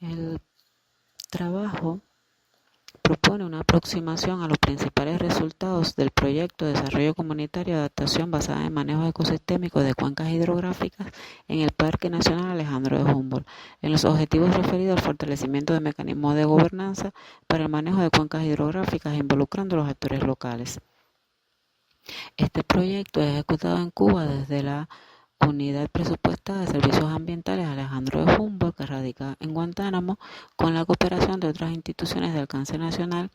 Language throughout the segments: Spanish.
El trabajo propone una aproximación a los principales resultados del proyecto de desarrollo comunitario de adaptación basada en manejo ecosistémico de cuencas hidrográficas en el Parque Nacional Alejandro de Humboldt, en los objetivos referidos al fortalecimiento de mecanismos de gobernanza para el manejo de cuencas hidrográficas involucrando a los actores locales. Este proyecto es ejecutado en Cuba desde la Unidad Presupuestada de Servicios Ambientales Alejandro de Humboldt, que radica en Guantánamo, con la cooperación de otras instituciones de alcance nacional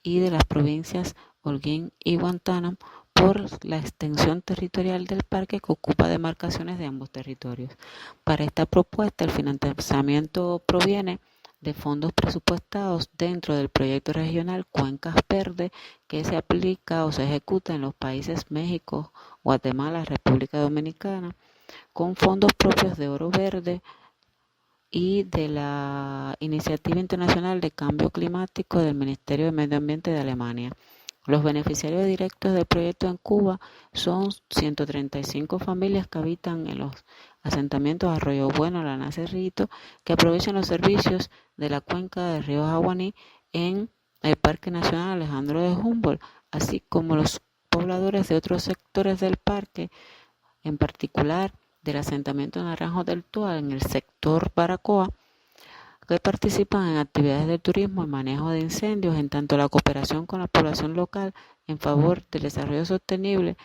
y de las provincias Holguín y Guantánamo por la extensión territorial del parque que ocupa demarcaciones de ambos territorios. Para esta propuesta, el financiamiento proviene de fondos presupuestados dentro del proyecto regional Cuencas Verdes, que se aplica o se ejecuta en los países México, Guatemala, República Dominicana, con fondos propios de Oro Verde y de la Iniciativa Internacional de Cambio Climático del Ministerio de Medio Ambiente de Alemania. Los beneficiarios directos del proyecto en Cuba son 135 familias que habitan en los asentamientos Arroyo Bueno, Lana Cerrito, que aprovechan los servicios de la cuenca del río Jaguaní en el Parque Nacional Alejandro de Humboldt, así como los pobladores de otros sectores del parque, en particular del asentamiento Naranjos del Toa en el sector Baracoa, que participan en actividades de turismo y manejo de incendios, en tanto la cooperación con la población local en favor del desarrollo sostenible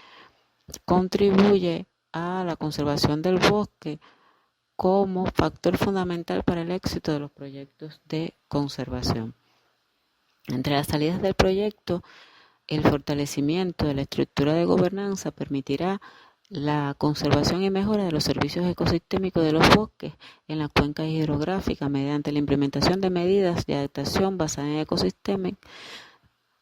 contribuye a la conservación del bosque como factor fundamental para el éxito de los proyectos de conservación. Entre las salidas del proyecto, el fortalecimiento de la estructura de gobernanza permitirá la conservación y mejora de los servicios ecosistémicos de los bosques en las cuencas hidrográficas mediante la implementación de medidas de adaptación basadas en ecosistemas,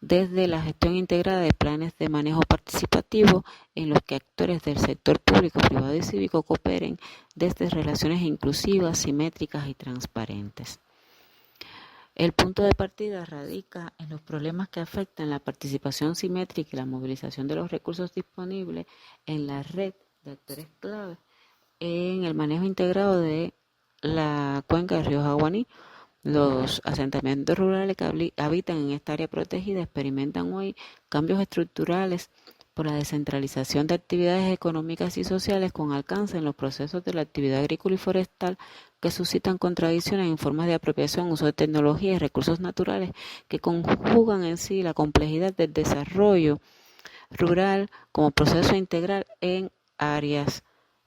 desde la gestión integrada de planes de manejo participativo en los que actores del sector público, privado y cívico cooperen desde relaciones inclusivas, simétricas y transparentes. El punto de partida radica en los problemas que afectan la participación simétrica y la movilización de los recursos disponibles en la red de actores clave en el manejo integrado de la cuenca del río Jaguaní. Los asentamientos rurales que habitan en esta área protegida experimentan hoy cambios estructurales por la descentralización de actividades económicas y sociales con alcance en los procesos de la actividad agrícola y forestal, que suscitan contradicciones en formas de apropiación, uso de tecnología y recursos naturales que conjugan en sí la complejidad del desarrollo rural como proceso integral en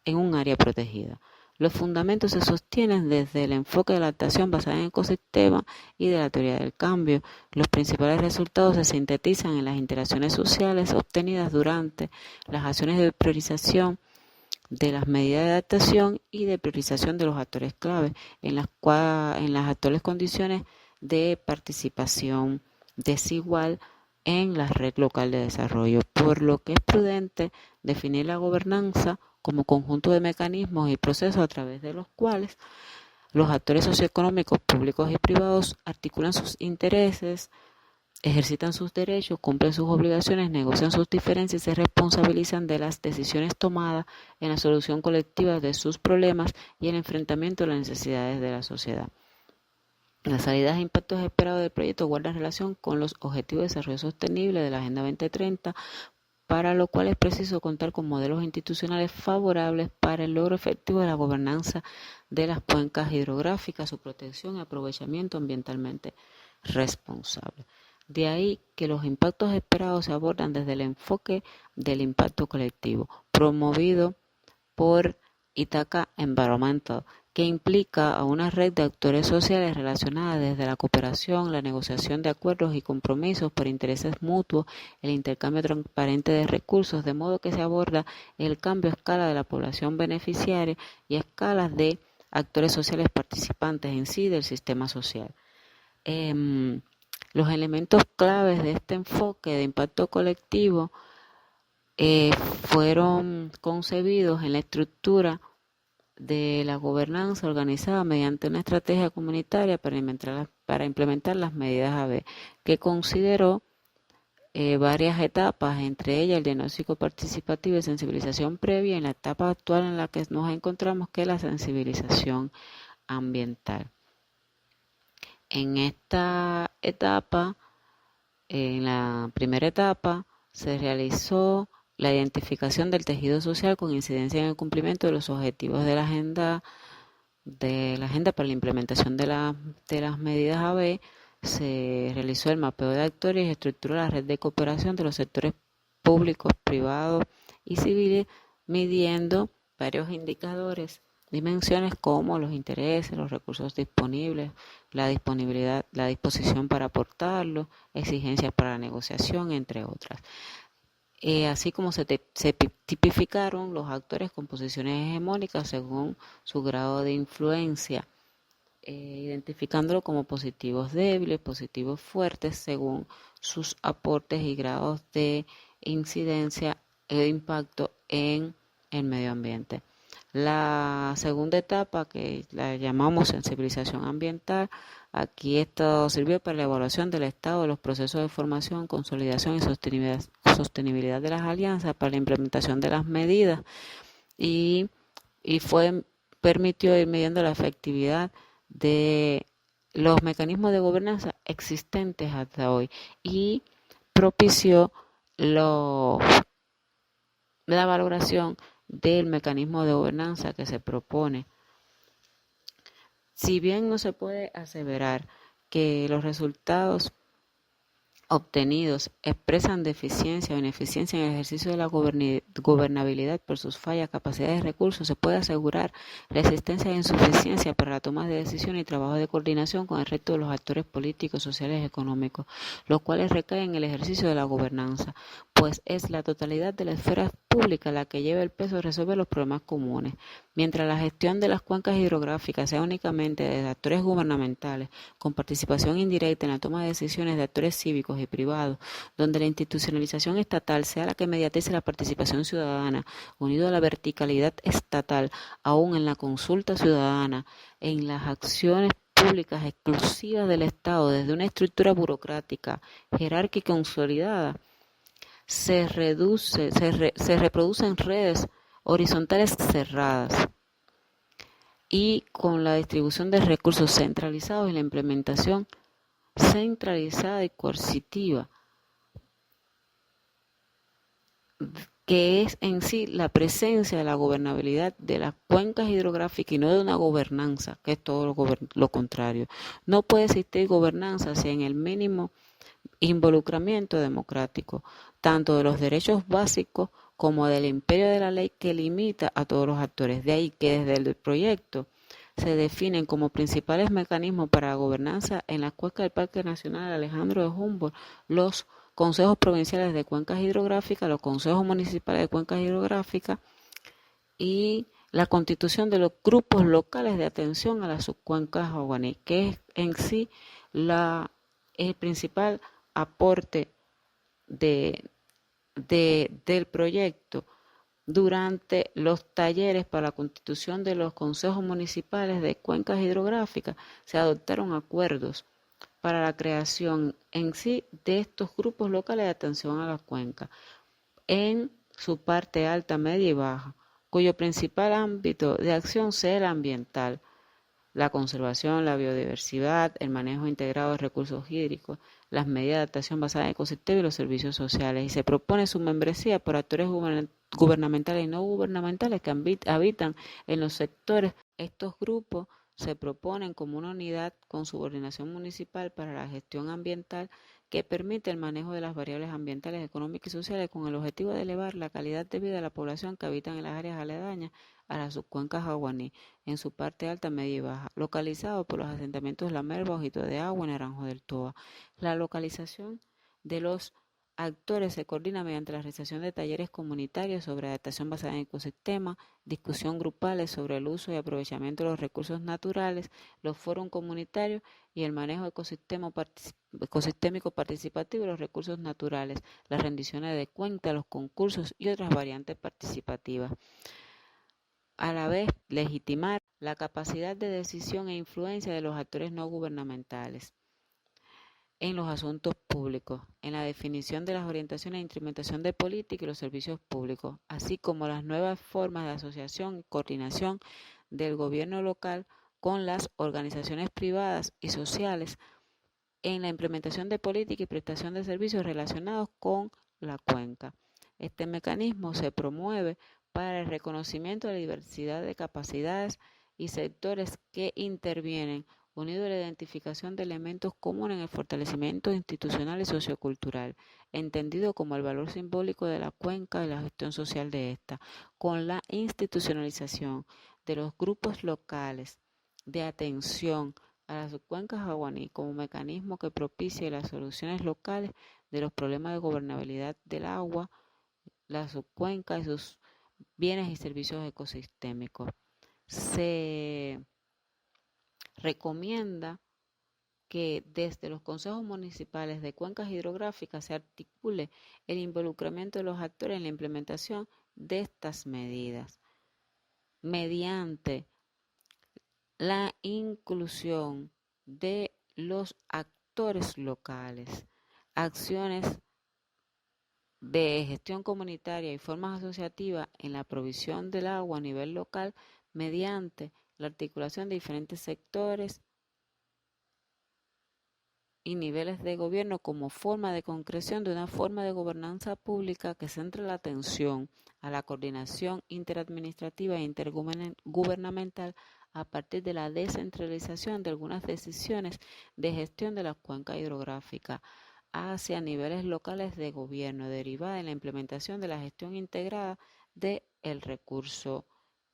un área protegida. Los fundamentos se sostienen desde el enfoque de la adaptación basada en ecosistemas y de la teoría del cambio. Los principales resultados se sintetizan en las interacciones sociales obtenidas durante las acciones de priorización de las medidas de adaptación y de priorización de los actores clave en las actuales condiciones de participación desigual en la red local de desarrollo, por lo que es prudente definir la gobernanza como conjunto de mecanismos y procesos a través de los cuales los actores socioeconómicos públicos y privados articulan sus intereses, ejercitan sus derechos, cumplen sus obligaciones, negocian sus diferencias y se responsabilizan de las decisiones tomadas en la solución colectiva de sus problemas y el enfrentamiento a las necesidades de la sociedad. Las salidas e impactos esperados del proyecto guardan relación con los Objetivos de Desarrollo Sostenible de la Agenda 2030, para lo cual es preciso contar con modelos institucionales favorables para el logro efectivo de la gobernanza de las cuencas hidrográficas, su protección y aprovechamiento ambientalmente responsable. De ahí que los impactos esperados se abordan desde el enfoque del impacto colectivo, promovido por Ítaca Environmental, que implica a una red de actores sociales relacionadas desde la cooperación, la negociación de acuerdos y compromisos por intereses mutuos, el intercambio transparente de recursos, de modo que se aborda el cambio a escala de la población beneficiaria y a escalas de actores sociales participantes en sí del sistema social. Los elementos claves de este enfoque de impacto colectivo fueron concebidos en la estructura de la gobernanza organizada mediante una estrategia comunitaria para implementar las medidas AB, que consideró varias etapas, entre ellas el diagnóstico participativo y sensibilización previa, en la etapa actual en la que nos encontramos, que es la sensibilización ambiental. En esta etapa, en la primera etapa, se realizó la identificación del tejido social con incidencia en el cumplimiento de los objetivos de la agenda para la implementación de las medidas AB. Se realizó el mapeo de actores y estructuró la red de cooperación de los sectores públicos, privados y civiles, midiendo varios indicadores, dimensiones como los intereses, los recursos disponibles, la disponibilidad, la disposición para aportarlos, exigencias para la negociación, entre otras. Así como se tipificaron los actores con posiciones hegemónicas según su grado de influencia, identificándolo como positivos débiles, positivos fuertes, según sus aportes y grados de incidencia e impacto en el medio ambiente. La segunda etapa, que la llamamos sensibilización ambiental, aquí esto sirvió para la evaluación del estado de los procesos de formación, consolidación y sostenibilidad de las alianzas para la implementación de las medidas y permitió ir midiendo la efectividad de los mecanismos de gobernanza existentes hasta hoy y propició la valoración del mecanismo de gobernanza que se propone. Si bien no se puede aseverar que los resultados obtenidos expresan deficiencia o ineficiencia en el ejercicio de la gobernabilidad por sus fallas, capacidades y recursos, se puede asegurar la existencia de insuficiencia para la toma de decisiones y trabajo de coordinación con el resto de los actores políticos, sociales y económicos, los cuales recaen en el ejercicio de la gobernanza, pues es la totalidad de la esfera pública la que lleva el peso de resolver los problemas comunes. Mientras la gestión de las cuencas hidrográficas sea únicamente de actores gubernamentales, con participación indirecta en la toma de decisiones de actores cívicos y privados, donde la institucionalización estatal sea la que mediatice la participación ciudadana, unido a la verticalidad estatal, aún en la consulta ciudadana, en las acciones públicas exclusivas del Estado desde una estructura burocrática, jerárquica y consolidada, se reproducen redes horizontales cerradas y con la distribución de recursos centralizados y la implementación centralizada y coercitiva, que es en sí la presencia de la gobernabilidad de las cuencas hidrográficas y no de una gobernanza, que es todo lo contrario. No puede existir gobernanza sin el mínimo involucramiento democrático, tanto de los derechos básicos como del imperio de la ley que limita a todos los actores. De ahí que desde el proyecto se definen como principales mecanismos para la gobernanza en la cuenca del Parque Nacional Alejandro de Humboldt los consejos provinciales de cuencas hidrográficas, los consejos municipales de cuencas hidrográficas y la constitución de los grupos locales de atención a las subcuencas aguaní, que es en sí el principal aporte del proyecto. Durante los talleres para la constitución de los consejos municipales de cuencas hidrográficas se adoptaron acuerdos para la creación en sí de estos grupos locales de atención a las cuencas en su parte alta, media y baja, cuyo principal ámbito de acción sea el ambiental, la conservación, la biodiversidad, el manejo integrado de recursos hídricos, las medidas de adaptación basadas en ecosistemas y los servicios sociales. Y se propone su membresía por actores gubernamentales y no gubernamentales que habitan en los sectores. Estos grupos se proponen como una unidad con subordinación municipal para la gestión ambiental que permite el manejo de las variables ambientales, económicas y sociales con el objetivo de elevar la calidad de vida de la población que habita en las áreas aledañas a las subcuencas aguaní, en su parte alta, media y baja, localizado por los asentamientos La Merva, Ojito de Agua y Naranjo del Toa. La localización de los actores se coordina mediante la realización de talleres comunitarios sobre adaptación basada en ecosistemas, discusión grupales sobre el uso y aprovechamiento de los recursos naturales, los foros comunitarios y el manejo ecosistémico participativo de los recursos naturales, las rendiciones de cuentas, los concursos y otras variantes participativas. A la vez, legitimar la capacidad de decisión e influencia de los actores no gubernamentales en los asuntos públicos, en la definición de las orientaciones e instrumentación de política y los servicios públicos, así como las nuevas formas de asociación y coordinación del gobierno local con las organizaciones privadas y sociales en la implementación de políticas y prestación de servicios relacionados con la cuenca. Este mecanismo se promueve para el reconocimiento de la diversidad de capacidades y sectores que intervienen, unido a la identificación de elementos comunes en el fortalecimiento institucional y sociocultural, entendido como el valor simbólico de la cuenca y la gestión social de esta, con la institucionalización de los grupos locales de atención a las subcuencas Aguaní como mecanismo que propicie las soluciones locales de los problemas de gobernabilidad del agua, la subcuenca y sus bienes y servicios ecosistémicos. Se recomienda que desde los consejos municipales de cuencas hidrográficas se articule el involucramiento de los actores en la implementación de estas medidas mediante la inclusión de los actores locales, acciones de gestión comunitaria y formas asociativas en la provisión del agua a nivel local mediante la articulación de diferentes sectores y niveles de gobierno como forma de concreción de una forma de gobernanza pública que centre la atención a la coordinación interadministrativa e intergubernamental a partir de la descentralización de algunas decisiones de gestión de la cuenca hidrográfica hacia niveles locales de gobierno, derivada en la implementación de la gestión integrada del recurso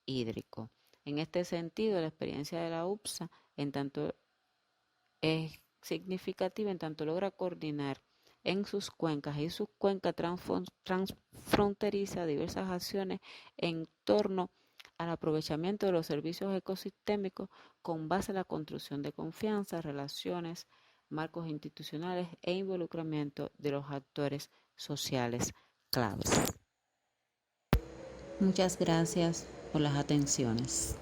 hídrico. En este sentido, la experiencia de la UPSA, en tanto es significativa en tanto logra coordinar en sus cuencas y sus cuencas transfronteriza diversas acciones en torno al aprovechamiento de los servicios ecosistémicos con base a la construcción de confianza, relaciones, marcos institucionales e involucramiento de los actores sociales claves. Muchas gracias por las atenciones.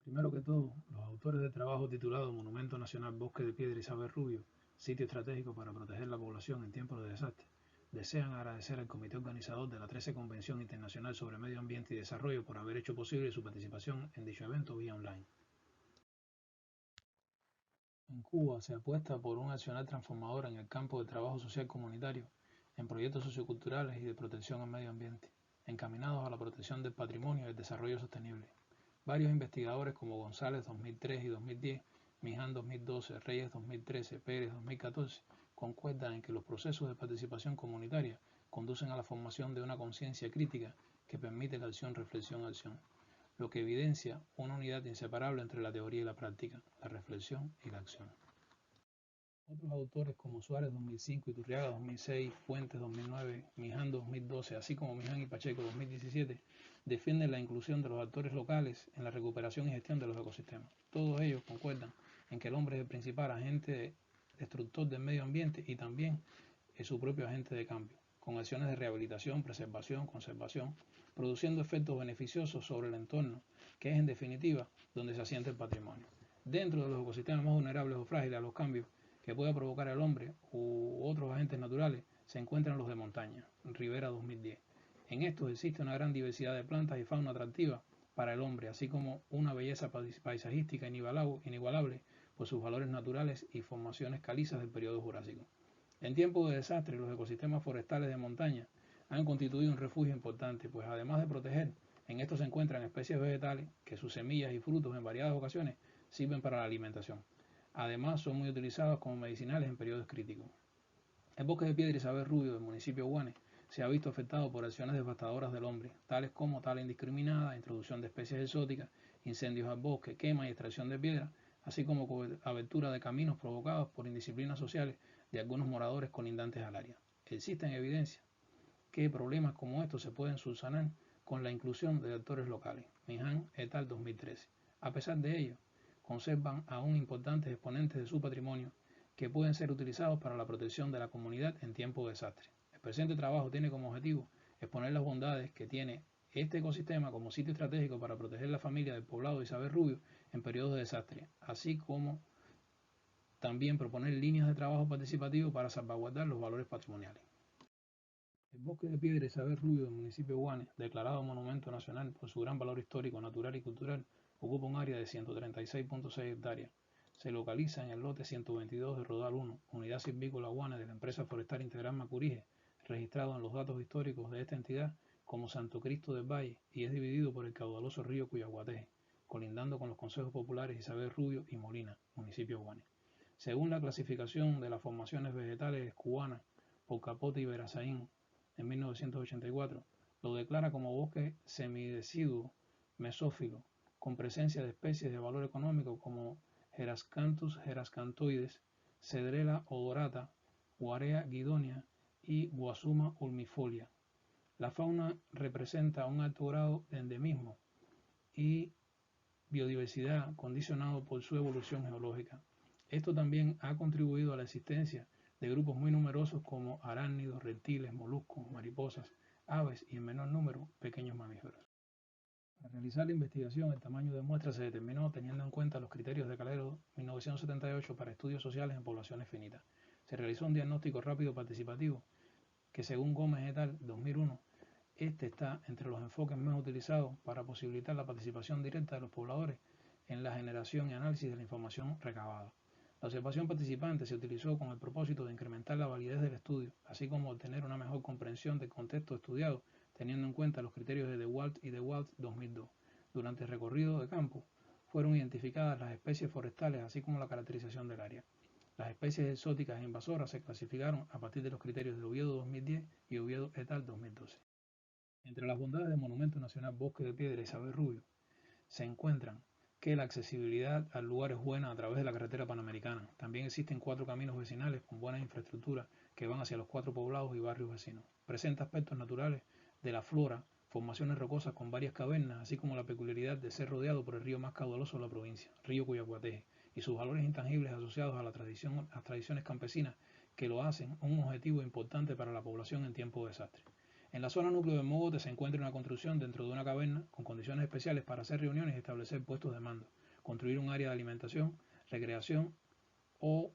Primero que todo, los autores del trabajo titulado Monumento Nacional Bosque de Piedra Isabel Rubio, sitio estratégico para proteger la población en tiempos de desastre, desean agradecer al comité organizador de la 13 Convención Internacional sobre Medio Ambiente y Desarrollo por haber hecho posible su participación en dicho evento vía online. En Cuba se apuesta por un accionar transformador en el campo del trabajo social comunitario, en proyectos socioculturales y de protección al medio ambiente, encaminados a la protección del patrimonio y el desarrollo sostenible. Varios investigadores como González 2003 y 2010, Miján 2012, Reyes 2013, Pérez 2014, concuerdan en que los procesos de participación comunitaria conducen a la formación de una conciencia crítica que permite la acción-reflexión-acción, lo que evidencia una unidad inseparable entre la teoría y la práctica, la reflexión y la acción. Otros autores como Suárez 2005, Iturriaga 2006, Fuentes 2009, Miján 2012, así como Miján y Pacheco 2017, defienden la inclusión de los actores locales en la recuperación y gestión de los ecosistemas. Todos ellos concuerdan en que el hombre es el principal agente destructor del medio ambiente y también es su propio agente de cambio, con acciones de rehabilitación, preservación, conservación, produciendo efectos beneficiosos sobre el entorno, que es en definitiva donde se asienta el patrimonio. Dentro de los ecosistemas más vulnerables o frágiles a los cambios que pueda provocar el hombre u otros agentes naturales se encuentran los de montaña, Rivera 2010. En estos existe una gran diversidad de plantas y fauna atractiva para el hombre, así como una belleza paisajística inigualable por sus valores naturales y formaciones calizas del periodo Jurásico. En tiempos de desastre, los ecosistemas forestales de montaña han constituido un refugio importante, pues además de proteger, en estos se encuentran especies vegetales que sus semillas y frutos en variadas ocasiones sirven para la alimentación. Además, son muy utilizados como medicinales en periodos críticos. El bosque de Piedra Isabel Rubio del municipio de Guane se ha visto afectado por acciones devastadoras del hombre, tales como tala indiscriminada, introducción de especies exóticas, incendios al bosque, quema y extracción de piedra, así como abertura de caminos provocados por indisciplinas sociales de algunos moradores colindantes al área. Existen evidencias que problemas como estos se pueden subsanar con la inclusión de actores locales. Miján et al. 2013. A pesar de ello, conservan aún importantes exponentes de su patrimonio que pueden ser utilizados para la protección de la comunidad en tiempo de desastre. El presente trabajo tiene como objetivo exponer las bondades que tiene este ecosistema como sitio estratégico para proteger la familia del poblado de Isabel Rubio en periodos de desastre, así como también proponer líneas de trabajo participativo para salvaguardar los valores patrimoniales. El bosque de piedra Isabel Rubio del municipio de Guane, declarado monumento nacional por su gran valor histórico, natural y cultural, ocupa un área de 136.6 hectáreas. Se localiza en el lote 122 de Rodal 1, Unidad Silvícola Guane de la empresa forestal Integral Macurige, registrado en los datos históricos de esta entidad como Santo Cristo del Valle, y es dividido por el caudaloso río Cuyaguateje, colindando con los consejos populares Isabel Rubio y Molina, municipio de Guane. Según la clasificación de las formaciones vegetales cubanas por Capote y Verazaín en 1984, lo declara como bosque semideciduo mesófilo, con presencia de especies de valor económico como Gerascanthus gerascantoides, Cedrela odorata, Guarea guidonia y Guasuma ulmifolia. La fauna representa un alto grado de endemismo y biodiversidad condicionado por su evolución geológica. Esto también ha contribuido a la existencia de grupos muy numerosos como arácnidos, reptiles, moluscos, mariposas, aves y en menor número pequeños mamíferos. Para realizar la investigación, el tamaño de muestra se determinó teniendo en cuenta los criterios de Calero 1978 para estudios sociales en poblaciones finitas. Se realizó un diagnóstico rápido participativo que, según Gómez et al. 2001, este está entre los enfoques más utilizados para posibilitar la participación directa de los pobladores en la generación y análisis de la información recabada. La observación participante se utilizó con el propósito de incrementar la validez del estudio, así como obtener una mejor comprensión del contexto estudiado, teniendo en cuenta los criterios de DeWalt y DeWalt 2002. Durante el recorrido de campo, fueron identificadas las especies forestales, así como la caracterización del área. Las especies exóticas e invasoras se clasificaron a partir de los criterios de Oviedo 2010 y Oviedo et al. 2012. Entre las bondades del Monumento Nacional Bosque de Piedra Isabel Rubio se encuentran que la accesibilidad al lugar es buena a través de la carretera panamericana. También existen 4 caminos vecinales con buena infraestructura que van hacia los 4 poblados y barrios vecinos. Presenta aspectos naturales de la flora, formaciones rocosas con varias cavernas, así como la peculiaridad de ser rodeado por el río más caudaloso de la provincia, río Cuyaguateje, y sus valores intangibles asociados a las tradiciones campesinas que lo hacen un objetivo importante para la población en tiempo de desastre. En la zona núcleo de Mogote se encuentra una construcción dentro de una caverna con condiciones especiales para hacer reuniones y establecer puestos de mando, construir un área de alimentación, recreación o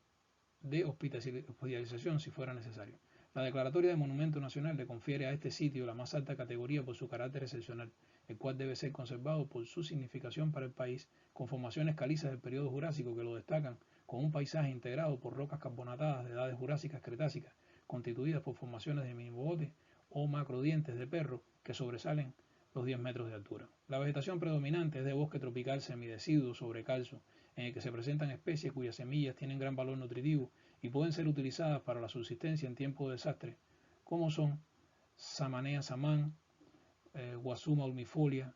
de hospitalización si fuera necesario. La declaratoria de Monumento Nacional le confiere a este sitio la más alta categoría por su carácter excepcional, el cual debe ser conservado por su significación para el país, con formaciones calizas del periodo Jurásico que lo destacan, con un paisaje integrado por rocas carbonatadas de edades jurásicas cretácicas, constituidas por formaciones de minibogotes o macrodientes de perro que sobresalen los 10 metros de altura. La vegetación predominante es de bosque tropical semideciduo sobre calzo, en el que se presentan especies cuyas semillas tienen gran valor nutritivo y pueden ser utilizadas para la subsistencia en tiempo de desastre, como son Samanea samán, Guasuma ulmifolia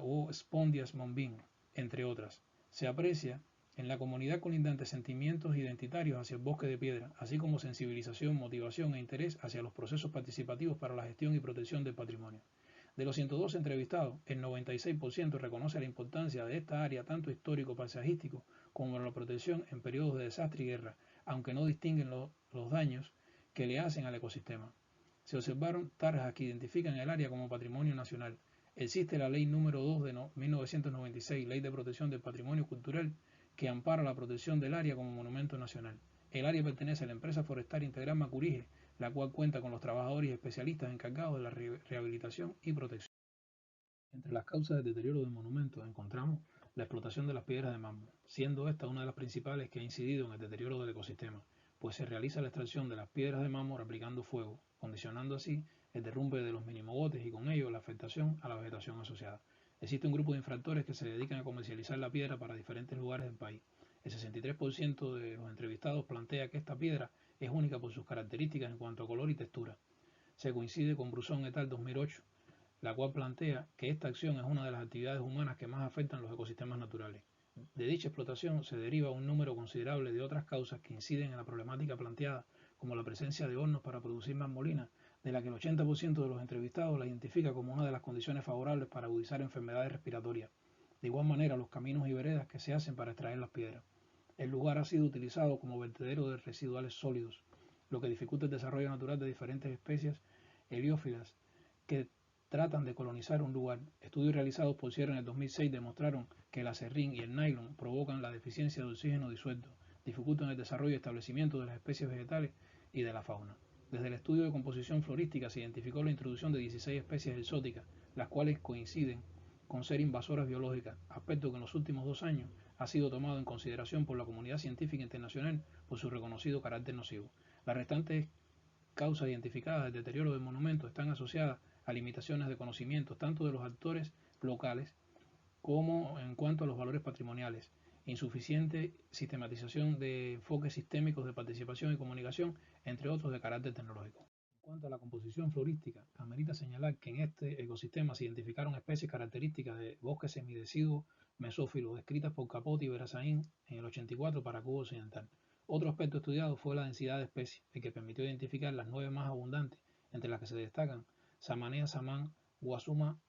o Spondias mombin, entre otras. Se aprecia en la comunidad colindante sentimientos identitarios hacia el bosque de piedra, así como sensibilización, motivación e interés hacia los procesos participativos para la gestión y protección del patrimonio. De los 102 entrevistados, el 96% reconoce la importancia de esta área tanto histórico-paisajístico como la protección en periodos de desastre y guerra, aunque no distinguen los daños que le hacen al ecosistema. Se observaron tarjas que identifican el área como patrimonio nacional. Existe la Ley número 2 de 1996, Ley de Protección del Patrimonio Cultural, que ampara la protección del área como monumento nacional. El área pertenece a la empresa forestal Integral Macurige, la cual cuenta con los trabajadores y especialistas encargados de la rehabilitación y protección. Entre las causas del deterioro del monumento encontramos la explotación de las piedras de mármol, siendo esta una de las principales que ha incidido en el deterioro del ecosistema, pues se realiza la extracción de las piedras de mármol aplicando fuego, condicionando así el derrumbe de los minimogotes y con ello la afectación a la vegetación asociada. Existe un grupo de infractores que se dedican a comercializar la piedra para diferentes lugares del país. El 63% de los entrevistados plantea que esta piedra es única por sus características en cuanto a color y textura. Se coincide con Brusón et al. 2008, la cual plantea que esta acción es una de las actividades humanas que más afectan los ecosistemas naturales. De dicha explotación se deriva un número considerable de otras causas que inciden en la problemática planteada, como la presencia de hornos para producir marmolina, de la que el 80% de los entrevistados la identifica como una de las condiciones favorables para agudizar enfermedades respiratorias. De igual manera, los caminos y veredas que se hacen para extraer las piedras. El lugar ha sido utilizado como vertedero de residuales sólidos, lo que dificulta el desarrollo natural de diferentes especies heliófilas que tratan de colonizar un lugar. Estudios realizados por Sierra en el 2006 demostraron que el acerrín y el nylon provocan la deficiencia de oxígeno disuelto, dificultan el desarrollo y establecimiento de las especies vegetales y de la fauna. Desde el estudio de composición florística se identificó la introducción de 16 especies exóticas, las cuales coinciden con ser invasoras biológicas, aspecto que en los últimos 2 años ha sido tomado en consideración por la comunidad científica internacional por su reconocido carácter nocivo. Las restantes causas identificadas del deterioro del monumento están asociadas a limitaciones de conocimientos tanto de los actores locales como en cuanto a los valores patrimoniales, insuficiente sistematización de enfoques sistémicos de participación y comunicación, entre otros de carácter tecnológico. En cuanto a la composición florística, amerita señalar que en este ecosistema se identificaron especies características de bosques semideciduos mesófilos descritas por Capote y Berazaín en el 84 para Cuba Occidental. Otro aspecto estudiado fue la densidad de especies, el que permitió identificar las 9 más abundantes, entre las que se destacan Zamanea samán, Guasuma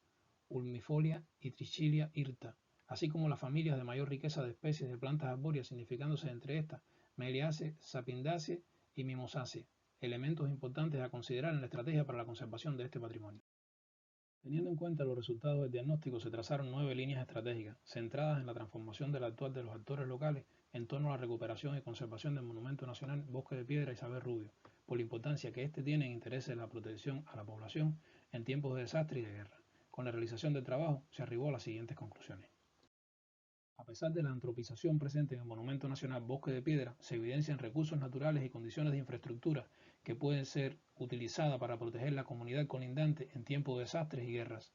ulmifolia y Trichilia hirta, así como las familias de mayor riqueza de especies de plantas arbóreas, significándose entre estas Meliaceae, Sapindaceae y Mimosaceae, elementos importantes a considerar en la estrategia para la conservación de este patrimonio. Teniendo en cuenta los resultados del diagnóstico, se trazaron 9 líneas estratégicas, centradas en la transformación del actuar de los actores locales en torno a la recuperación y conservación del Monumento Nacional Bosque de Piedra Isabel Rubio, por la importancia que éste tiene en interés de la protección a la población en tiempos de desastre y de guerra. Con la realización del trabajo se arribó a las siguientes conclusiones. A pesar de la antropización presente en el Monumento Nacional Bosque de Piedra, se evidencian recursos naturales y condiciones de infraestructura que pueden ser utilizadas para proteger la comunidad colindante en tiempos de desastres y guerras.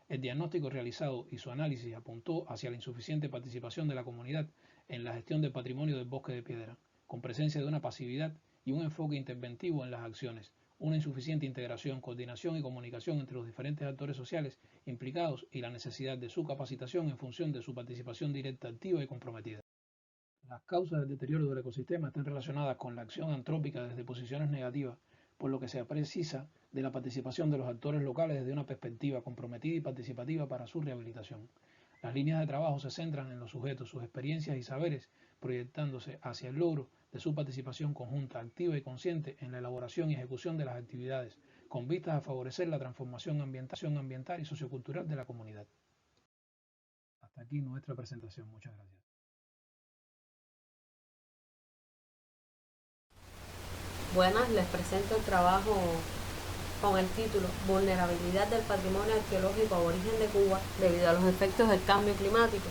El diagnóstico realizado y su análisis apuntó hacia la insuficiente participación de la comunidad en la gestión del patrimonio del Bosque de Piedra, con presencia de una pasividad y un enfoque interventivo en las acciones, una insuficiente integración, coordinación y comunicación entre los diferentes actores sociales implicados y la necesidad de su capacitación en función de su participación directa, activa y comprometida. Las causas del deterioro del ecosistema están relacionadas con la acción antrópica desde posiciones negativas, por lo que se precisa de la participación de los actores locales desde una perspectiva comprometida y participativa para su rehabilitación. Las líneas de trabajo se centran en los sujetos, sus experiencias y saberes, proyectándose hacia el logro de su participación conjunta, activa y consciente en la elaboración y ejecución de las actividades, con vistas a favorecer la transformación ambiental y sociocultural de la comunidad. Hasta aquí nuestra presentación. Muchas gracias. Buenas, les presento el trabajo con el título Vulnerabilidad del patrimonio arqueológico aborigen de Cuba debido a los efectos del cambio climático,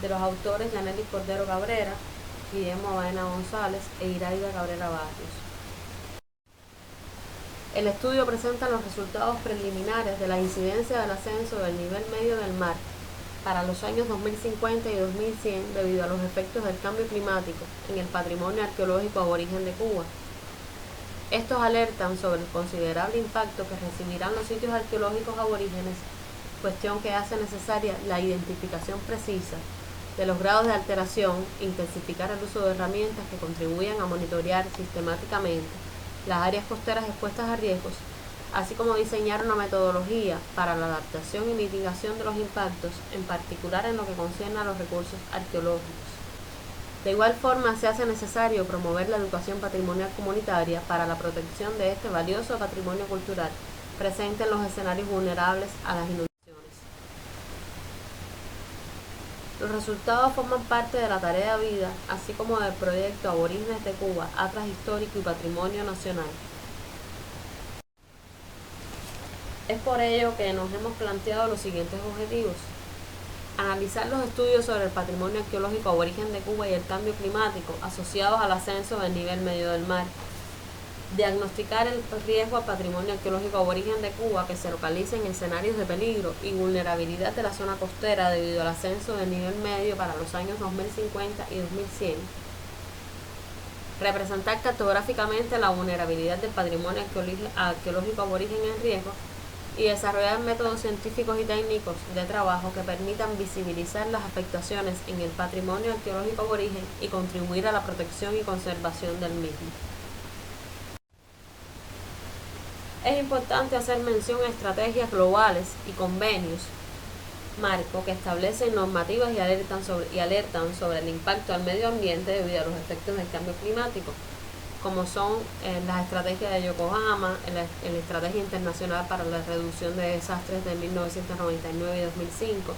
de los autores Yanelis Cordero Cabrera, Guillermo Baena González e Iraida Cabrera Barrios. El estudio presenta los resultados preliminares de la incidencia del ascenso del nivel medio del mar para los años 2050 y 2100 debido a los efectos del cambio climático en el patrimonio arqueológico aborigen de Cuba. Estos alertan sobre el considerable impacto que recibirán los sitios arqueológicos aborígenes, cuestión que hace necesaria la identificación precisa de los grados de alteración, intensificar el uso de herramientas que contribuyan a monitorear sistemáticamente las áreas costeras expuestas a riesgos, así como diseñar una metodología para la adaptación y mitigación de los impactos, en particular en lo que concierne a los recursos arqueológicos. De igual forma, se hace necesario promover la educación patrimonial comunitaria para la protección de este valioso patrimonio cultural presente en los escenarios vulnerables a las inundaciones. Los resultados forman parte de la tarea vida, así como del proyecto Aborígenes de Cuba, Atlas Histórico y Patrimonio Nacional. Es por ello que nos hemos planteado los siguientes objetivos: analizar los estudios sobre el patrimonio arqueológico aborigen de Cuba y el cambio climático asociados al ascenso del nivel medio del mar, diagnosticar el riesgo al patrimonio arqueológico aborigen de Cuba que se localiza en escenarios de peligro y vulnerabilidad de la zona costera debido al ascenso del nivel medio para los años 2050 y 2100, representar cartográficamente la vulnerabilidad del patrimonio arqueológico aborigen en riesgo y desarrollar métodos científicos y técnicos de trabajo que permitan visibilizar las afectaciones en el patrimonio arqueológico aborigen y contribuir a la protección y conservación del mismo. Es importante hacer mención a estrategias globales y convenios marco que establecen normativas y alertan sobre el impacto al medio ambiente debido a los efectos del cambio climático, como son las estrategias de Yokohama, la Estrategia Internacional para la Reducción de Desastres de 1999 y 2005,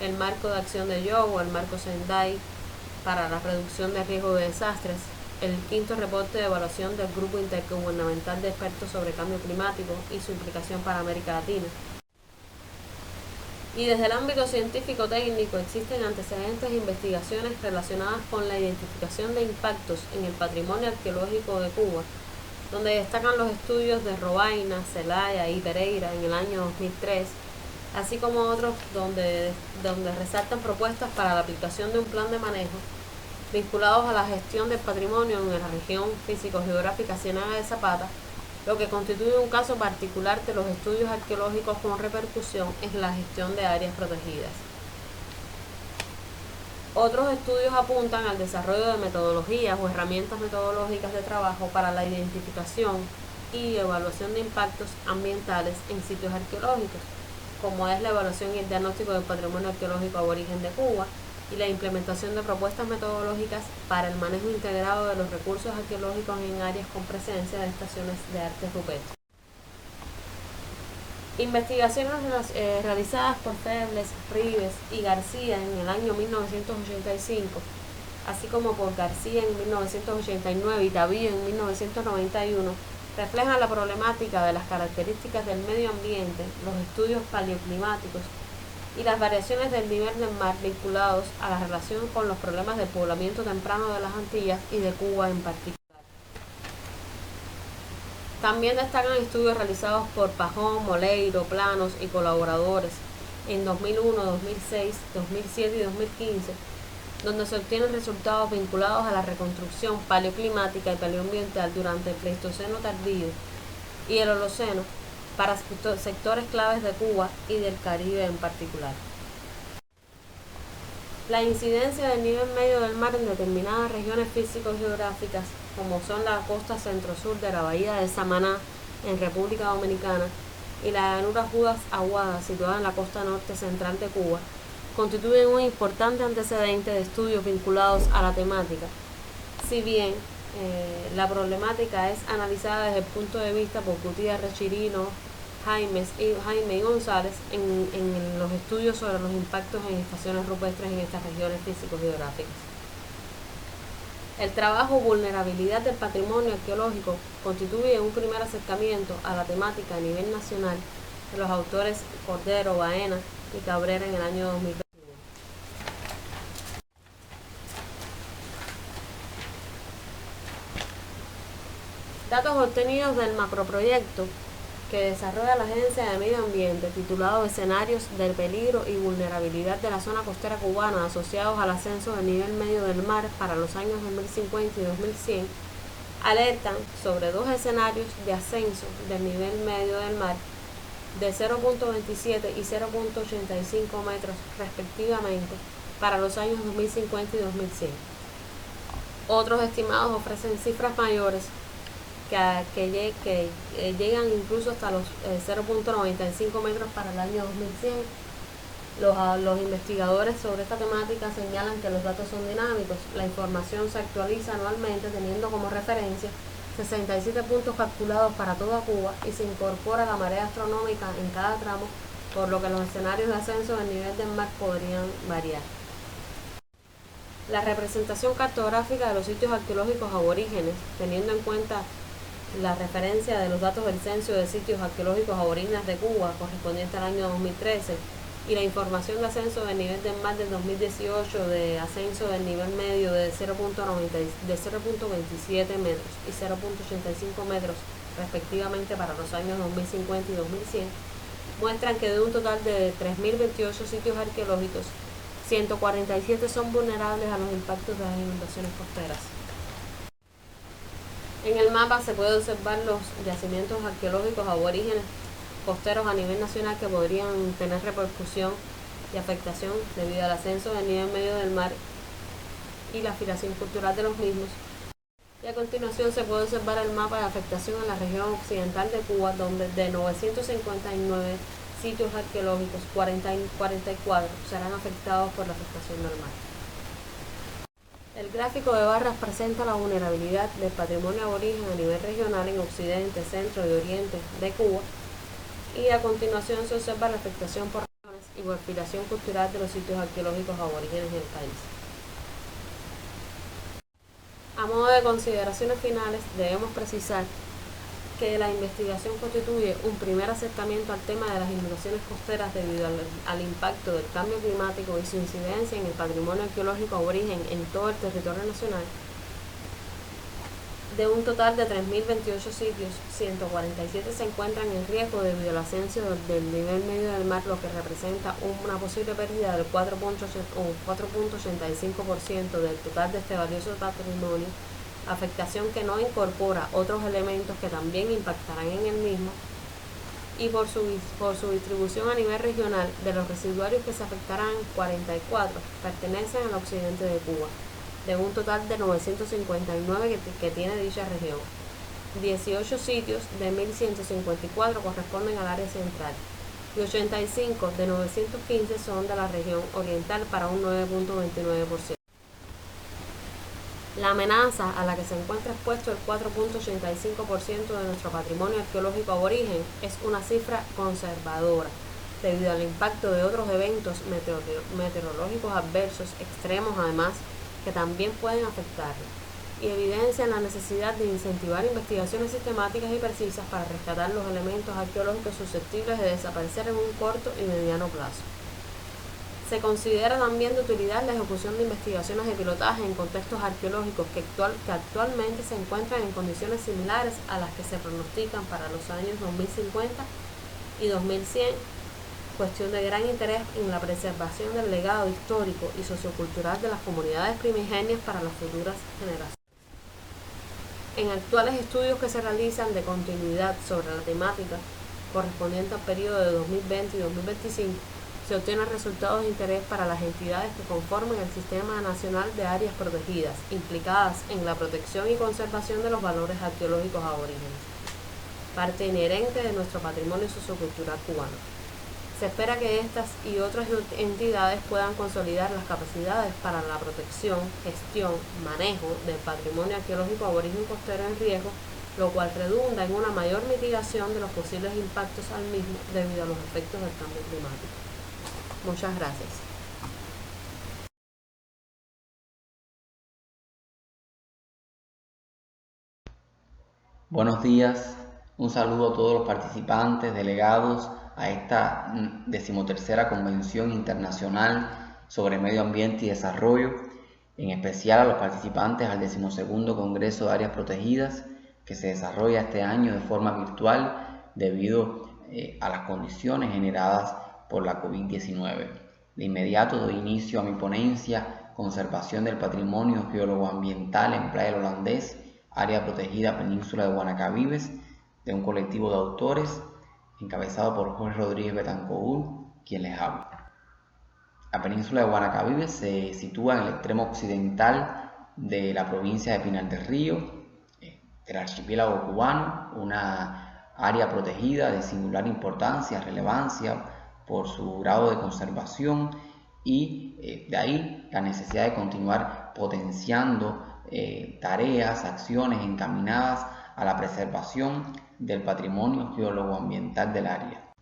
el Marco de Acción de Yogo, el Marco Sendai para la Reducción de Riesgo de Desastres, el quinto reporte de evaluación del Grupo Intergubernamental de Expertos sobre Cambio Climático y su implicación para América Latina. Y desde el ámbito científico-técnico existen antecedentes e investigaciones relacionadas con la identificación de impactos en el patrimonio arqueológico de Cuba, donde destacan los estudios de Robaina, Zelaya y Pereira en el año 2003, así como otros donde resaltan propuestas para la aplicación de un plan de manejo vinculados a la gestión del patrimonio en la región físico-geográfica Ciénaga de Zapata, lo que constituye un caso particular de los estudios arqueológicos con repercusión en la gestión de áreas protegidas. Otros estudios apuntan al desarrollo de metodologías o herramientas metodológicas de trabajo para la identificación y evaluación de impactos ambientales en sitios arqueológicos, como es la evaluación y el diagnóstico del patrimonio arqueológico aborigen de Cuba y la implementación de propuestas metodológicas para el manejo integrado de los recursos arqueológicos en áreas con presencia de estaciones de arte rupestre. Investigaciones realizadas por Febles, Rives y García en el año 1985, así como por García en 1989 y Davío en 1991, reflejan la problemática de las características del medio ambiente, los estudios paleoclimáticos y las variaciones del nivel del mar vinculados a la relación con los problemas del poblamiento temprano de las Antillas y de Cuba en particular. También destacan estudios realizados por Pajón, Moleiro, Planos y colaboradores en 2001, 2006, 2007 y 2015, donde se obtienen resultados vinculados a la reconstrucción paleoclimática y paleoambiental durante el Pleistoceno tardío y el Holoceno para sectores claves de Cuba y del Caribe en particular. La incidencia del nivel medio del mar en determinadas regiones físico-geográficas, como son la costa centro-sur de la bahía de Samaná en República Dominicana y la llanura Judas Aguada situada en la costa norte central de Cuba, constituyen un importante antecedente de estudios vinculados a la temática, si bien la problemática es analizada desde el punto de vista por Gutiérrez, Chirino, Jaime y González en los estudios sobre los impactos en estaciones rupestres en estas regiones físico-geográficas. El trabajo Vulnerabilidad del Patrimonio Arqueológico constituye un primer acercamiento a la temática a nivel nacional de los autores Cordero, Baena y Cabrera en el año 2021. Datos obtenidos del macroproyecto que desarrolla la Agencia de Medio Ambiente, titulado Escenarios del peligro y vulnerabilidad de la zona costera cubana asociados al ascenso del nivel medio del mar para los años 2050 y 2100, alertan sobre dos escenarios de ascenso del nivel medio del mar de 0.27 y 0.85 metros respectivamente para los años 2050 y 2100. Otros estimados ofrecen cifras mayores que llegan incluso hasta los 0.95 metros para el año 2100. Los investigadores sobre esta temática señalan que los datos son dinámicos. La información se actualiza anualmente teniendo como referencia 67 puntos calculados para toda Cuba y se incorpora la marea astronómica en cada tramo, por lo que los escenarios de ascenso del nivel del mar podrían variar. La representación cartográfica de los sitios arqueológicos aborígenes, teniendo en cuenta la referencia de los datos del Censo de Sitios Arqueológicos Aborígenes de Cuba correspondiente al año 2013 y la información de ascenso del nivel del mar del 2018 de ascenso del nivel medio de 0.27 metros y 0.85 metros respectivamente para los años 2050 y 2100 muestran que de un total de 3.028 sitios arqueológicos, 147 son vulnerables a los impactos de las inundaciones costeras. En el mapa se puede observar los yacimientos arqueológicos aborígenes costeros a nivel nacional que podrían tener repercusión y afectación debido al ascenso del nivel medio del mar y la afiliación cultural de los mismos. Y a continuación se puede observar el mapa de afectación en la región occidental de Cuba, donde de 959 sitios arqueológicos, 44 serán afectados por la afectación del mar. El gráfico de barras presenta la vulnerabilidad del patrimonio aborigen a nivel regional en occidente, centro y oriente de Cuba, y a continuación se observa la afectación por regiones y por afiliación cultural de los sitios arqueológicos aborígenes del país. A modo de consideraciones finales, debemos precisar que la investigación constituye un primer acercamiento al tema de las inundaciones costeras debido al impacto del cambio climático y su incidencia en el patrimonio arqueológico aborigen en todo el territorio nacional. De un total de 3.028 sitios, 147 se encuentran en riesgo debido al ascenso del nivel medio del mar, lo que representa una posible pérdida del 4.85% del total de este valioso patrimonio, afectación que no incorpora otros elementos que también impactarán en el mismo, y por su distribución a nivel regional, de los residuarios que se afectarán, 44 pertenecen al occidente de Cuba, de un total de 959 que tiene dicha región. 18 sitios de 1.154 corresponden al área central y 85 de 915 son de la región oriental para un 9.29%. La amenaza a la que se encuentra expuesto el 4.85% de nuestro patrimonio arqueológico aborigen es una cifra conservadora, debido al impacto de otros eventos meteorológicos adversos extremos además que también pueden afectarlo, y evidencian la necesidad de incentivar investigaciones sistemáticas y precisas para rescatar los elementos arqueológicos susceptibles de desaparecer en un corto y mediano plazo. Se considera también de utilidad la ejecución de investigaciones de pilotaje en contextos arqueológicos que actualmente se encuentran en condiciones similares a las que se pronostican para los años 2050 y 2100, cuestión de gran interés en la preservación del legado histórico y sociocultural de las comunidades primigenias para las futuras generaciones. En actuales estudios que se realizan de continuidad sobre la temática correspondiente al periodo de 2020 y 2025, se obtienen resultados de interés para las entidades que conforman el Sistema Nacional de Áreas Protegidas, implicadas en la protección y conservación de los valores arqueológicos aborígenes, parte inherente de nuestro patrimonio sociocultural cubano. Se espera que estas y otras entidades puedan consolidar las capacidades para la protección, gestión, manejo del patrimonio arqueológico aborigen costero en riesgo, lo cual redunda en una mayor mitigación de los posibles impactos al mismo debido a los efectos del cambio climático. Muchas gracias. Buenos días, un saludo a todos los participantes, delegados a esta 13ª Convención Internacional sobre Medio Ambiente y Desarrollo, en especial a los participantes al 12º Congreso de Áreas Protegidas, que se desarrolla este año de forma virtual debido a las condiciones generadas por la COVID-19. De inmediato doy inicio a mi ponencia Conservación del Patrimonio Geólogo-Ambiental en Playa del Holandés, Área Protegida Península de Guanacavives, de un colectivo de autores encabezado por Jorge Rodríguez Betancourt, quien les habla. La península de Guanacavives se sitúa en el extremo occidental de la provincia de Pinar del Río, del archipiélago cubano, una área protegida de singular importancia, relevancia por su grado de conservación y de ahí la necesidad de continuar potenciando tareas, acciones encaminadas a la preservación del patrimonio geólogo-ambiental del área.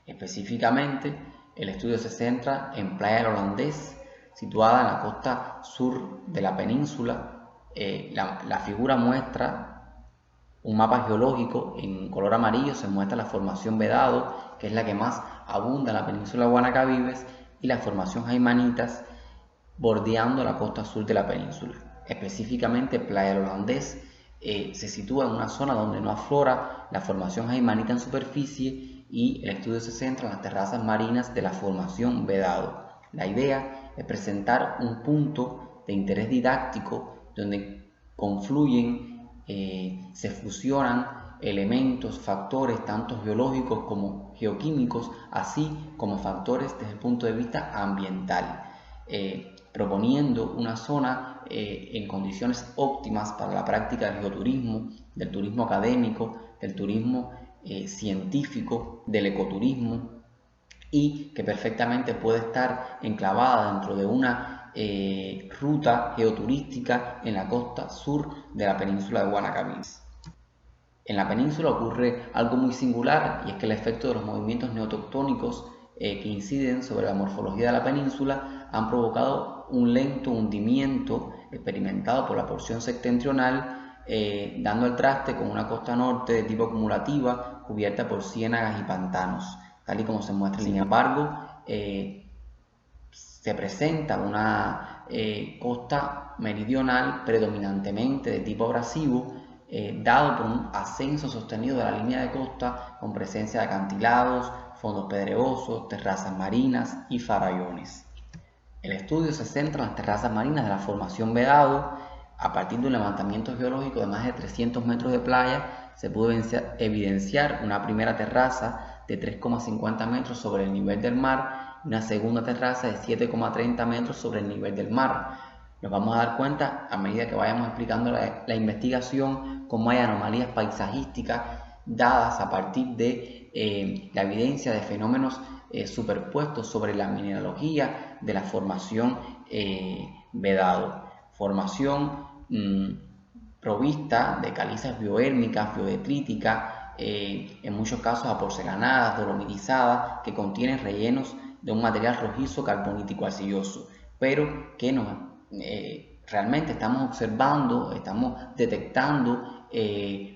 Específicamente, el estudio se centra en Playa del Holandés, situada en la costa sur de la península. La figura muestra un mapa geológico. En color amarillo se muestra la formación Vedado, que es la que más abunda en la península de Guanacavives, y la formación Jaimanitas, bordeando la costa sur de la península. Específicamente, Playa del Holandés se sitúa en una zona donde no aflora la formación Jaimanita en superficie y el estudio se centra en las terrazas marinas de la formación Vedado. La idea es presentar un punto de interés didáctico donde confluyen, se fusionan elementos, factores tanto geológicos como geoquímicos, así como factores desde el punto de vista ambiental, proponiendo una zona en condiciones óptimas para la práctica del geoturismo, del turismo académico, del turismo científico, del ecoturismo, y que perfectamente puede estar enclavada dentro de una ruta geoturística en la costa sur de la península de Guanacavives. En la península ocurre algo muy singular, y es que el efecto de los movimientos neotectónicos que inciden sobre la morfología de la península han provocado un lento hundimiento experimentado por la porción septentrional, dando el traste con una costa norte de tipo acumulativa cubierta por ciénagas y pantanos, tal y como se muestra. Sin embargo, se presenta una costa meridional predominantemente de tipo abrasivo, dado por un ascenso sostenido de la línea de costa con presencia de acantilados, fondos pedregosos, terrazas marinas y farallones. El estudio se centra en las terrazas marinas de la formación Vedado. A partir de un levantamiento geológico de más de 300 metros de playa, se pudo evidenciar una primera terraza de 3,50 metros sobre el nivel del mar y una segunda terraza de 7,30 metros sobre el nivel del mar. Nos vamos a dar cuenta, a medida que vayamos explicando la investigación, cómo hay anomalías paisajísticas dadas a partir de la evidencia de fenómenos superpuestos sobre la mineralogía de la formación Vedado. Formación provista de calizas bioérmicas, biodetríticas, en muchos casos aporcelanadas, dolomitizadas, que contienen rellenos de un material rojizo carbonítico arcilloso, pero que realmente estamos observando, estamos detectando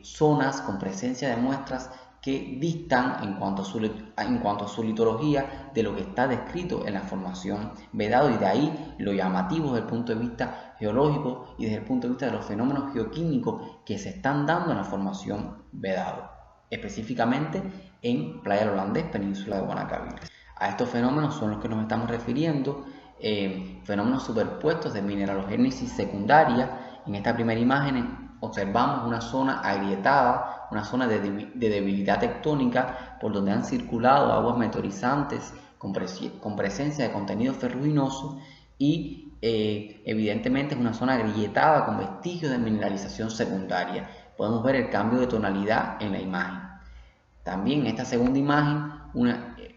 zonas con presencia de muestras que distan en cuanto a su litología de lo que está descrito en la formación Vedado, y de ahí lo llamativo desde el punto de vista geológico y desde el punto de vista de los fenómenos geoquímicos que se están dando en la formación Vedado, específicamente en Playa del Holandés, península de Guanacabira. A estos fenómenos son los que nos estamos refiriendo, fenómenos superpuestos de mineralogénesis secundaria. En esta primera imagen observamos una zona agrietada, una zona de debilidad tectónica por donde han circulado aguas meteorizantes con presencia de contenido ferruginoso y evidentemente es una zona agrietada con vestigios de mineralización secundaria. Podemos ver el cambio de tonalidad en la imagen. También en esta segunda imagen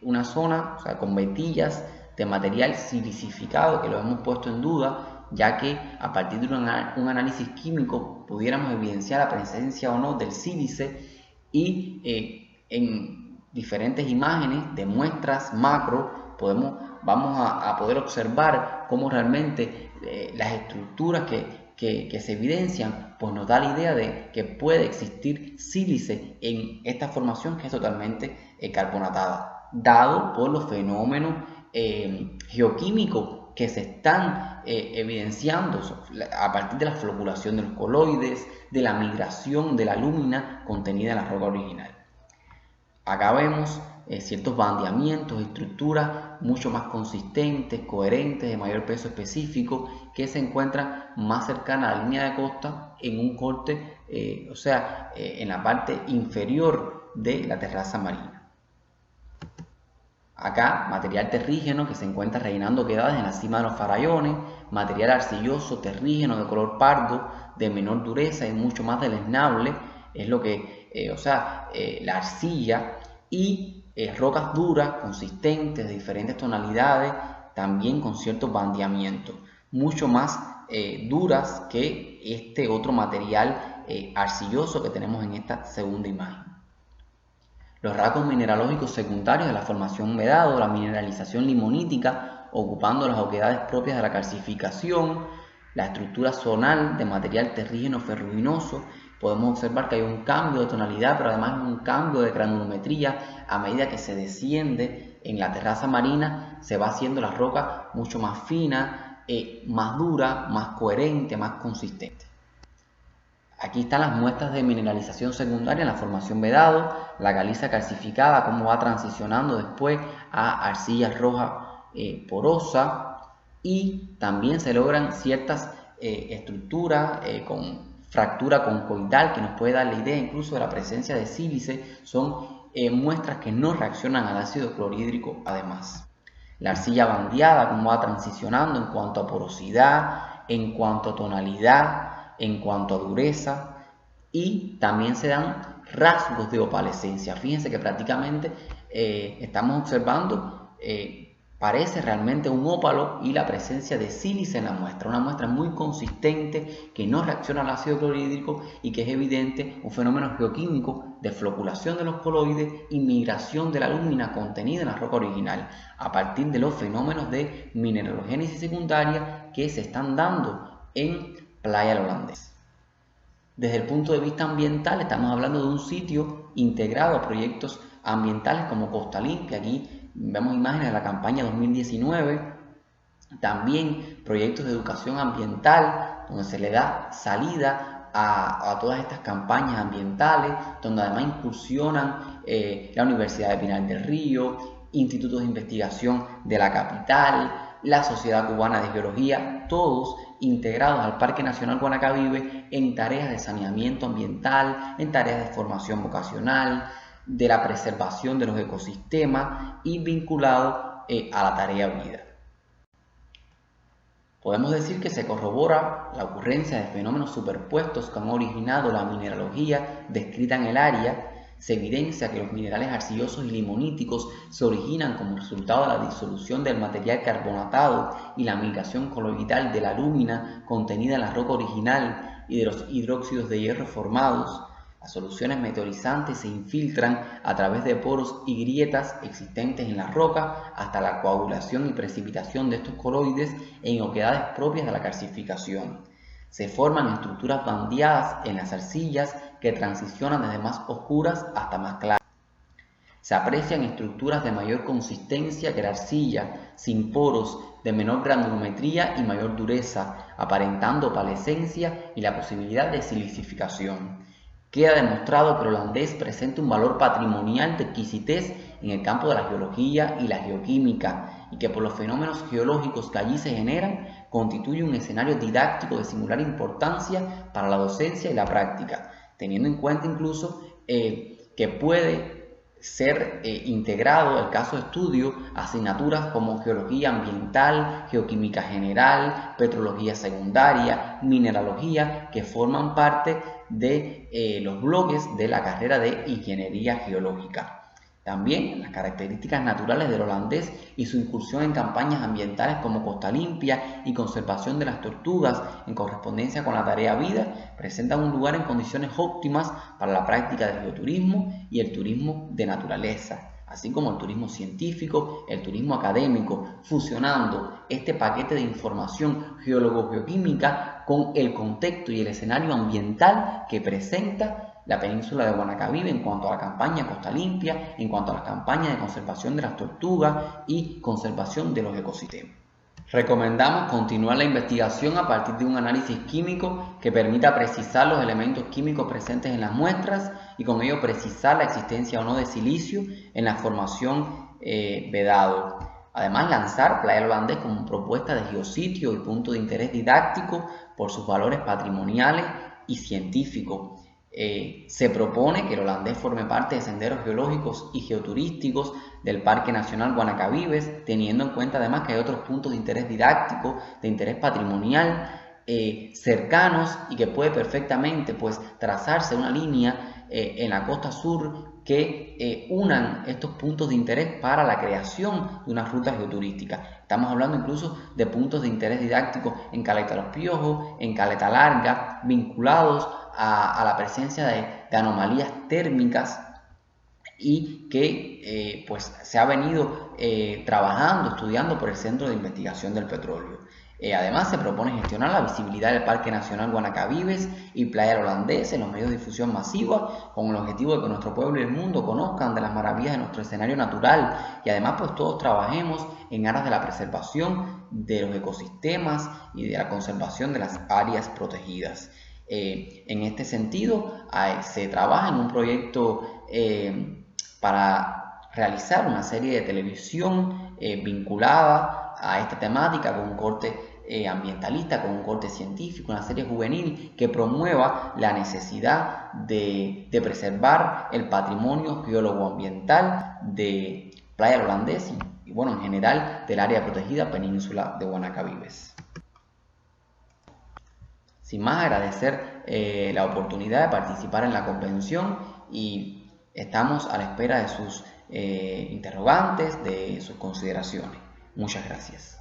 una zona, o sea, con vetillas de material silicificado, que lo hemos puesto en duda, ya que a partir de un análisis químico pudiéramos evidenciar la presencia o no del sílice, y en diferentes imágenes de muestras macro vamos a poder observar cómo realmente las estructuras que se evidencian pues nos da la idea de que puede existir sílice en esta formación, que es totalmente carbonatada, dado por los fenómenos geoquímicos que se están evidenciando a partir de la floculación de los coloides, de la migración de la lúmina contenida en la roca original. Acá vemos ciertos bandeamientos, estructuras mucho más consistentes, coherentes, de mayor peso específico, que se encuentran más cercanas a la línea de costa en un corte, en la parte inferior de la terraza marina. Acá, material terrígeno que se encuentra rellenando quedadas en la cima de los farallones, material arcilloso terrígeno de color pardo, de menor dureza y mucho más deleznable, es lo que, la arcilla, y rocas duras, consistentes, de diferentes tonalidades, también con ciertos bandeamientos, mucho más duras que este otro material arcilloso que tenemos en esta segunda imagen. Los rasgos mineralógicos secundarios de la formación Vedado, la mineralización limonítica, ocupando las oquedades propias de la calcificación, la estructura zonal de material terrígeno ferruginoso. Podemos observar que hay un cambio de tonalidad, pero además un cambio de granulometría. A medida que se desciende en la terraza marina, se va haciendo la roca mucho más fina, más dura, más coherente, más consistente. Aquí están las muestras de mineralización secundaria en la formación Vedado, la caliza calcificada, cómo va transicionando después a arcilla roja porosa, y también se logran ciertas estructuras con fractura concoidal que nos puede dar la idea incluso de la presencia de sílice. Son muestras que no reaccionan al ácido clorhídrico además. La arcilla bandeada, cómo va transicionando en cuanto a porosidad, en cuanto a tonalidad, en cuanto a dureza, y también se dan rasgos de opalescencia. Fíjense que prácticamente estamos observando, parece realmente un ópalo, y la presencia de sílice en la muestra, una muestra muy consistente que no reacciona al ácido clorhídrico y que es evidente un fenómeno geoquímico de floculación de los coloides y migración de la lúmina contenida en la roca original a partir de los fenómenos de mineralogénesis secundaria que se están dando en Playa El Holandés. Desde el punto de vista ambiental, estamos hablando de un sitio integrado a proyectos ambientales como Costa Limpia. Aquí vemos imágenes de la campaña 2019. También proyectos de educación ambiental, donde se le da salida a todas estas campañas ambientales, donde además incursionan la Universidad de Pinar del Río, institutos de investigación de la capital, la Sociedad Cubana de Geología, todos integrados al Parque Nacional Guanacavive en tareas de saneamiento ambiental, en tareas de formación vocacional, de la preservación de los ecosistemas y vinculados a la tarea vida. Podemos decir que se corrobora la ocurrencia de fenómenos superpuestos que han originado la mineralogía descrita en el área. Se evidencia que los minerales arcillosos y limoníticos se originan como resultado de la disolución del material carbonatado y la migración coloidal de la alúmina contenida en la roca original y de los hidróxidos de hierro formados. Las soluciones meteorizantes se infiltran a través de poros y grietas existentes en la roca hasta la coagulación y precipitación de estos coloides en oquedades propias de la calcificación. Se forman estructuras bandeadas en las arcillas que transicionan desde más oscuras hasta más claras. Se aprecian estructuras de mayor consistencia que la arcilla, sin poros, de menor granulometría y mayor dureza, aparentando opalescencia y la posibilidad de silicificación. Queda demostrado que el holandés presenta un valor patrimonial de exquisitez en el campo de la geología y la geoquímica, y que por los fenómenos geológicos que allí se generan, constituye un escenario didáctico de singular importancia para la docencia y la práctica, teniendo en cuenta incluso que puede ser integrado el caso de estudio a asignaturas como geología ambiental, geoquímica general, petrología secundaria, mineralogía, que forman parte de los bloques de la carrera de ingeniería geológica. También las características naturales del holandés y su incursión en campañas ambientales como Costa Limpia y conservación de las tortugas en correspondencia con la tarea vida presentan un lugar en condiciones óptimas para la práctica del geoturismo y el turismo de naturaleza, así como el turismo científico, el turismo académico, fusionando este paquete de información geólogo-geoquímica con el contexto y el escenario ambiental que presenta la península de Guanacavive en cuanto a la campaña Costa Limpia, en cuanto a las campañas de conservación de las tortugas y conservación de los ecosistemas. Recomendamos continuar la investigación a partir de un análisis químico que permita precisar los elementos químicos presentes en las muestras y con ello precisar la existencia o no de silicio en la formación vedado. Además, lanzar Playa El Holandés como propuesta de geositio y punto de interés didáctico por sus valores patrimoniales y científicos. Se propone que el holandés forme parte de senderos geológicos y geoturísticos del Parque Nacional Guanacavives, teniendo en cuenta además que hay otros puntos de interés didáctico, de interés patrimonial, cercanos y que puede perfectamente trazarse una línea en la costa sur que unan estos puntos de interés para la creación de una ruta geoturística. Estamos hablando incluso de puntos de interés didáctico en Caleta Los Piojos, en Caleta Larga, vinculados a la presencia de anomalías térmicas y que se ha venido trabajando, estudiando por el Centro de Investigación del Petróleo. Además, se propone gestionar la visibilidad del Parque Nacional Guanacavives y Playa El Holandés en los medios de difusión masiva, con el objetivo de que nuestro pueblo y el mundo conozcan de las maravillas de nuestro escenario natural y además todos trabajemos en aras de la preservación de los ecosistemas y de la conservación de las áreas protegidas. En este sentido, se trabaja en un proyecto para realizar una serie de televisión vinculada a esta temática con un corte ambientalista, con un corte científico, una serie juvenil que promueva la necesidad de preservar el patrimonio geólogo-ambiental de Playa El Holandés y en general del área protegida península de Guanacavives. Sin más, agradecer la oportunidad de participar en la convención y estamos a la espera de sus interrogantes, de sus consideraciones. Muchas gracias.